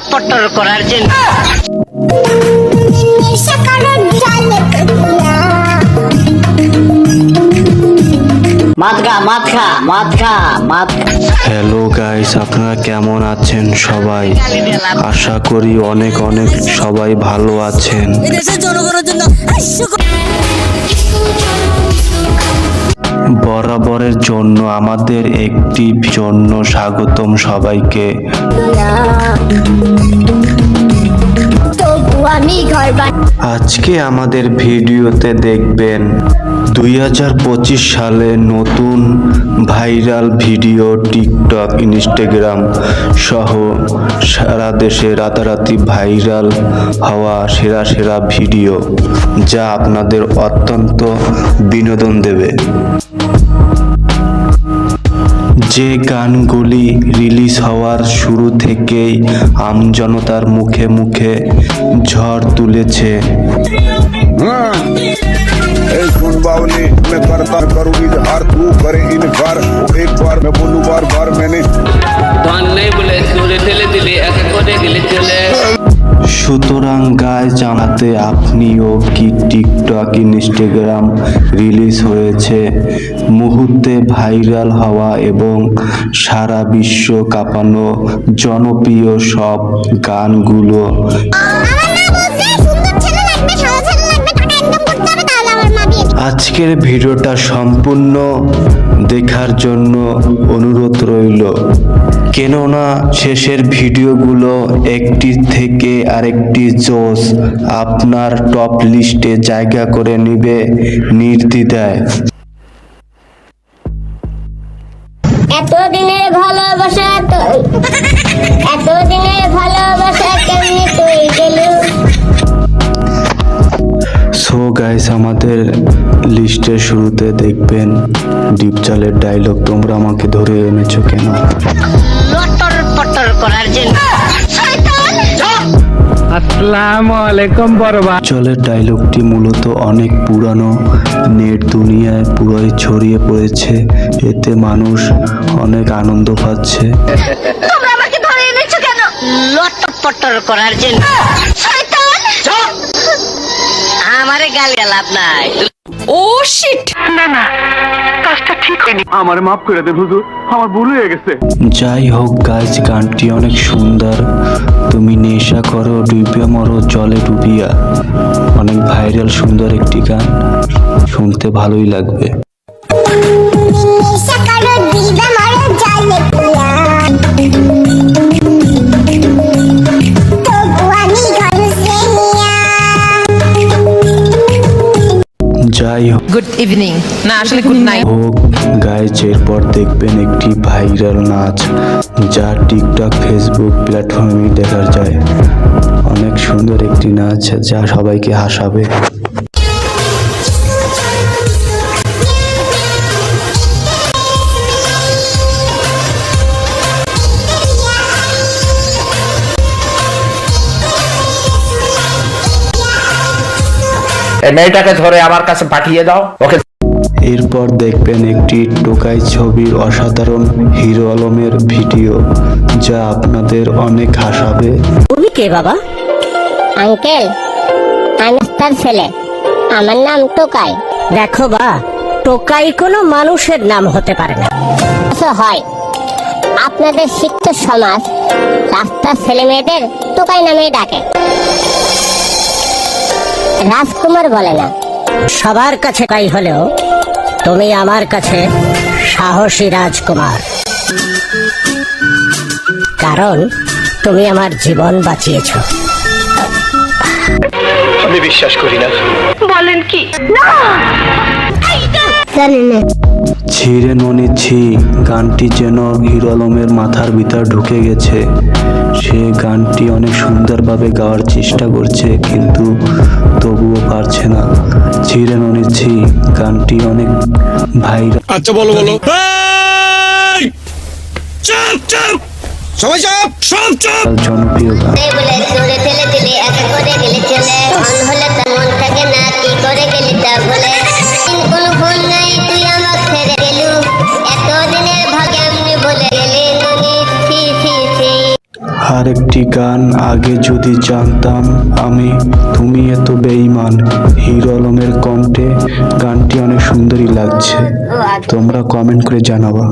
পটর করার জন্য hello guys, আপনারা কেমন আছেন সবাই? আশা করি অনেক অনেক সবাই ভালো আছেন। বরাবরের জন্য আমাদের একটি জন্য স্বাগতম সবাইকে। আজকে আমাদের ভিডিওতে দেখবেন 2025 সালে নতুন ভাইরাল ভিডিও টিকটক, ইনস্টাগ্রাম সহ সারা দেশে রাতারাতি ভাইরাল হওয়া সেরা সেরা ভিডিও, যা আপনাদের অত্যন্ত বিনোদন দেবে। যে গানগুলি রিলিজ হওয়ার শুরু থেকেই আমজনতার মুখে মুখে ঝড় তুলেছে। সুতরাং গাইজ, জানাতে আপনিও কি টিকটক, ইনস্টাগ্রাম রিলিজ হয়েছে মুহূর্তে ভাইরাল হওয়া এবং সারা বিশ্ব কাঁপানো জনপ্রিয় সব গানগুলো আজকের ভিডিওটা সম্পূর্ণ দেখার জন্য অনুরোধ রইল, কেননা শেষের ভিডিওগুলো একটি থেকে আরেকটি জোস আপনার টপ লিস্টে জায়গা করে নিবে নির্দ্বিধায়। এতদিনের ভালোবাসা কেমনি তুই গেলি। সো গাইস, আমাদের লিস্টের শুরুতে দেখবেন ডিপচালের ডায়লগ, তোমরা আমাকে ধরে এনেছো কেন? লটর পটর করার জন্য আসসালামু আলাইকুম বড়বা। চলের ডায়লগটি মূলত অনেক পুরানো, নেট দুনিয়ায় পুরোই ছড়িয়ে পড়েছে, এতে মানুষ অনেক আনন্দ পাচ্ছে। তোমরা আমাকে ধরে এনেছো কেন? লটর পটর করার জন্য। আমারে গাল লাভ নাই। ও শিট, না কাজটা ঠিক হয়নি, আমার মাফ করে দেন হুজুর, আমার ভুল হয়ে গেছে। যাই হোক গাইজ, গানটি অনেক সুন্দর। তুমি নেশা করো ডুবিয়া মরো জলে ডুবিয়া, অনেক ভাইরাল সুন্দর একটি গান, শুনতে ভালোই লাগবে। যাই হোক, গুড ইভিনিং না, আসলে গুড নাইট। গাইজ, এরপর দেখবেন একটি ভাইরাল নাচ, যা টিকটক, ফেসবুক প্ল্যাটফর্মে দেখা যায়। অনেক সুন্দর একটি নাচ, যা সবাইকে হাসাবে। এই মেয়েটাকে ধরে আমার কাছে পাঠিয়ে দাও, ওকে। এরপর দেখবেন একটি টোকাই ছবির অসাধারণ হিরো আলমের ভিডিও, যা আপনাদের অনেক হাসাবে। তুমি কে বাবা? আঙ্কেল, আমি তার ছেলে, আমার নাম টোকাই। দেখো বা, টোকাই কোনো মানুষের নাম হতে পারে না। হয় আপনাদের শিক্ষিত সমাজ রাস্তার ছেলে মেয়েদের টোকাই নামে ডাকে, রাজকুমার বলে না। সবার কাছে তাই হলেও তুমি আমার কাছে সাহসী রাজকুমার, কারণ তুমি আমার জীবন বাঁচিয়েছো। আমি বিশ্বাস করি না। বলেন কি? জানি না। ছিঁড়ে ননি ছি গানটি যেন হিরো আলমের মাথার ভিতর ঢুকে গেছে। সে গানটি অনেক সুন্দরভাবে গাওয়ার চেষ্টা করছে, কিন্তু তবুও পারছে না। ছিঁড়ে ননি ছি গানটি অনেক ভাইরাল। আচ্ছা বলো চাপ চাপ সবাই চাপ, সব চাপ। জনপ্রিয় গান। বলে দূরে ফেলে দিলে একা করে গেলে চলে, মন হলে তা মন থাকে না, কি করে গেলি তা বলে। কোন ফোন নাই, তুই আমার ছেড়ে গেলু, এতদিনের ভাগে এমনি বলে গেলি নুনি। আরেকটি গান আগে যদি জানতাম আমি তুমি এত বেঈমান হিরো আলমের কণ্ঠে গানটি অনেক সুন্দরই লাগছে তোমরা কমেন্ট করে জানাবা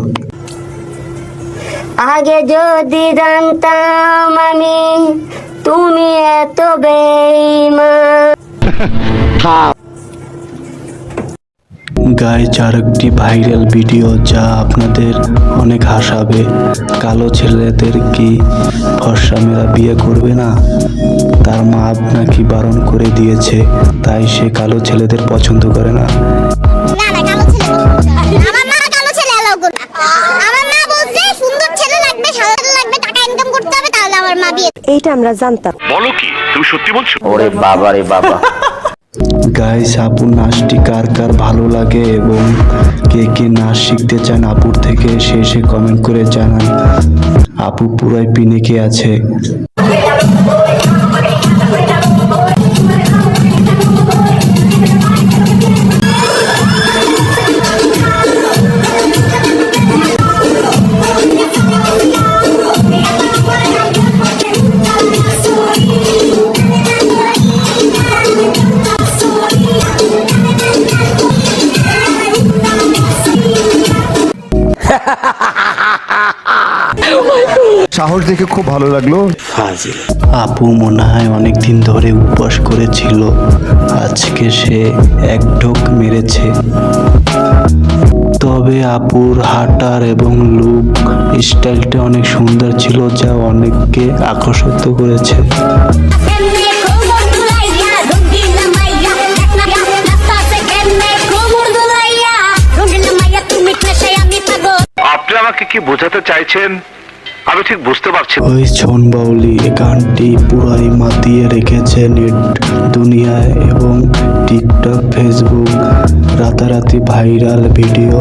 আগে যদি জানতাম আমি তুমি এত বেঈমান। গাইজ আরেকটি ভাইরাল ভিডিও যা আপনাদের অনেক হাসাবে কালো ছেলেদের কি ফর্সা মেয়েরা বিয়ে করবে না তার মা নাকি বারণ করে দিয়েছে তাই সে কালো ছেলেদের পছন্দ করে না না না কালো ছেলে আমার মা কালো ছেলে অ্যালাউ করবে না। আমার মা বলছে সুন্দর ছেলে লাগবে সাদা ছেলে লাগবে টাকা ইনকাম করতে হবে তাহলে আমার মা বিয়ে এইটা আমরা জানতাম। ওরে বাবা রে বাবা গাইস আপুর নাচটি কার কার ভালো লাগে এবং কে কে নাচ শিখতে চান আপুর থেকে সে কমেন্ট করে জানান আপু পুরাই পিনেকে আছে সাহস দেখে খুব ভালো লাগলো। আপু মনে হয় অনেকদিন ধরে উপবাস করেছিল আজকে সে এক ঢোক মেরেছে তবে আপুর হাঁটার এবং লুক স্টাইলটা অনেক সুন্দর ছিল যা অনেককে আকর্ষিত করেছে আপনি আমাকে কি বোঝাতে চাইছেন আমি ঠিক বুঝতে পারছি না। ওই ছন বাউলি গানটি পুরাই মাতিয়ে রেখেছে নেট দুনিয়ায় এবং টিকটক ফেসবুক রাতারাতি ভাইরাল ভিডিও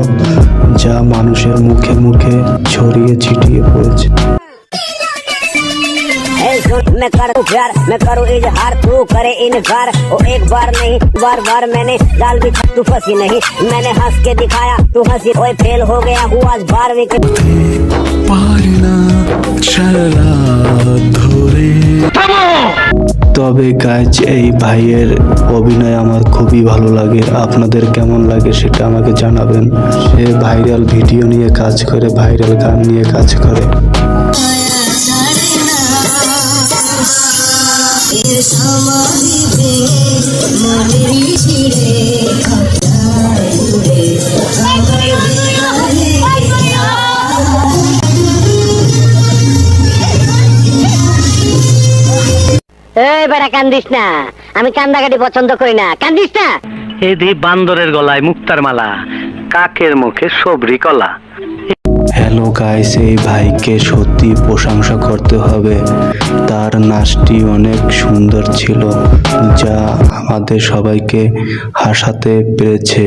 যা মানুষের মুখে মুখে ছড়িয়ে ছিটিয়ে পড়েছে मैं करूँ प्यार मैं करूँ इजहार तू करे इनकार ओ एक बार नहीं बार बार मैंने डाल भी तू फंसी नहीं मैंने हंस के दिखाया तू हंसी ओए फेल हो गया हुआ आज 12वीं के তবে গাইজ এই ভাইয়ের অভিনয় আমার খুবই ভালো লাগে আপনাদের কেমন লাগে সেটা আমাকে জানাবেন সে ভাইরাল ভিডিও নিয়ে কাজ করে ভাইরাল গান নিয়ে কাজ করে এই বেটা কান্দিস না আমি কান্দাকাটি পছন্দ করি না কান্দিস না এদি বান্দরের গলায় মুক্তার মালা কাকের মুখে সবরি কলা হ্যালো গাইস এই ভাইকে সত্যি প্রশংসা করতে হবে তার নাচটি অনেক সুন্দর ছিল যা আমাদের সবাইকে হাসাতে পেরেছে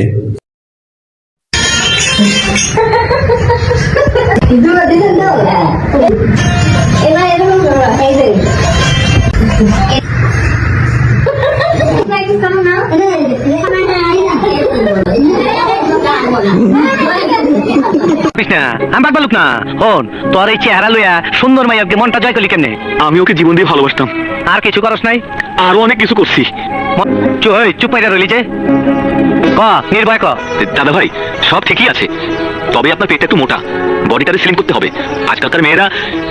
আমি বাদ বালুক না হন তোর এই চেহারা লইয়া সুন্দর মাইয়াকে মনটা জয় করলি কেমনে আমি ওকে জীবন দিয়ে ভালোবাসতাম আর কিছু করস নাই আরো অনেক কিছু করছি চুপ পাইরা রইলি যে ক নির্ভয় ক দাদা ভাই সব ঠিকই আছে তবে আপনার পেটটা একটু মোটা বডিটারে স্লিম করতে হবে আজকালকার মেয়েরা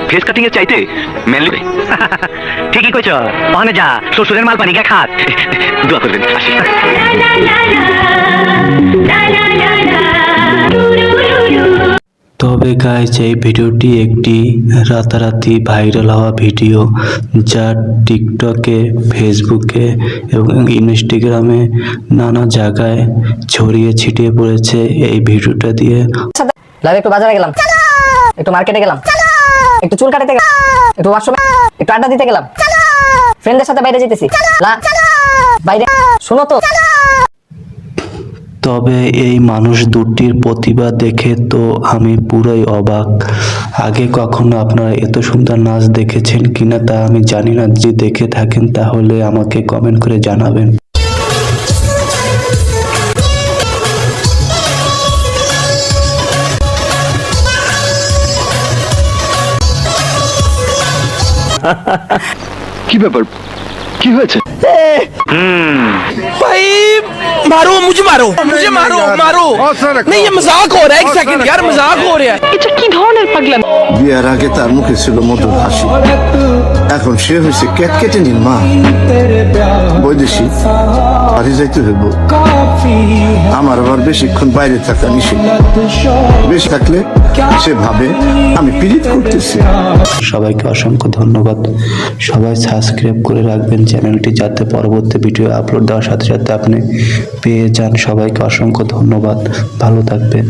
ফেস কাটিং এর চাইতে ম্যানলি ঠিকই কইছ ওখানে যা শ্বশুরের মাল পানি গা খাত দোয়া করবেন আসি তবে গাইজ এই ভিডিওটি একটি রাতারাতি ভাইরাল হওয়া ভিডিও যা টিকটকে ফেসবুকে এবং ইনস্টাগ্রামে নানা জায়গায় ছড়িয়ে ছিটিয়ে পড়েছে এই ভিডিওটা দিয়ে লাভ একটু বাজারে গেলাম একটু মার্কেটে গেলাম একটু চুল কাটাতে গেলাম একটু ওয়াশরুমে একটু আড্ডা দিতে গেলাম ফ্রেন্ডদের সাথে বাইরে যেতেছি বাইরে শুনো তো তবে এই মানুষ দুটির প্রতিভা দেখে তো আমি পুরোই অবাক আগে কখনো আপনারা এত সুন্দর নাচ দেখেছেন কিনা তা আমি জানি না যদি দেখে থাকেন তাহলে আমাকে কমেন্ট করে জানাবেন কি ব্যাপার কি হয়েছে भाई मारो मुझे मारो मारो नहीं ये मजाक हो रहा है एक सेकंड यार मजाक हो रहा है বিয়ার আগে তার মুখে ছিল মধুর হাসি, এখন সে হয়েছে ক্যাটকেটেনির মা। বৈদেশি বাড়ি যাইতে হইব, আমার আবার বেশিক্ষণ বাইরে থাকা নিষেধ। বেশি থাকলে সে ভাবে আমি পীড়িত করতেছি। সবাইকে অসংখ্য ধন্যবাদ। সবাই সাবস্ক্রাইব করে রাখবেন চ্যানেলটি, যাতে পরবর্তী ভিডিও আপলোড দেওয়ার সাথে সাথে আপনি পেয়ে যান। সবাইকে অসংখ্য ধন্যবাদ, ভালো থাকবেন।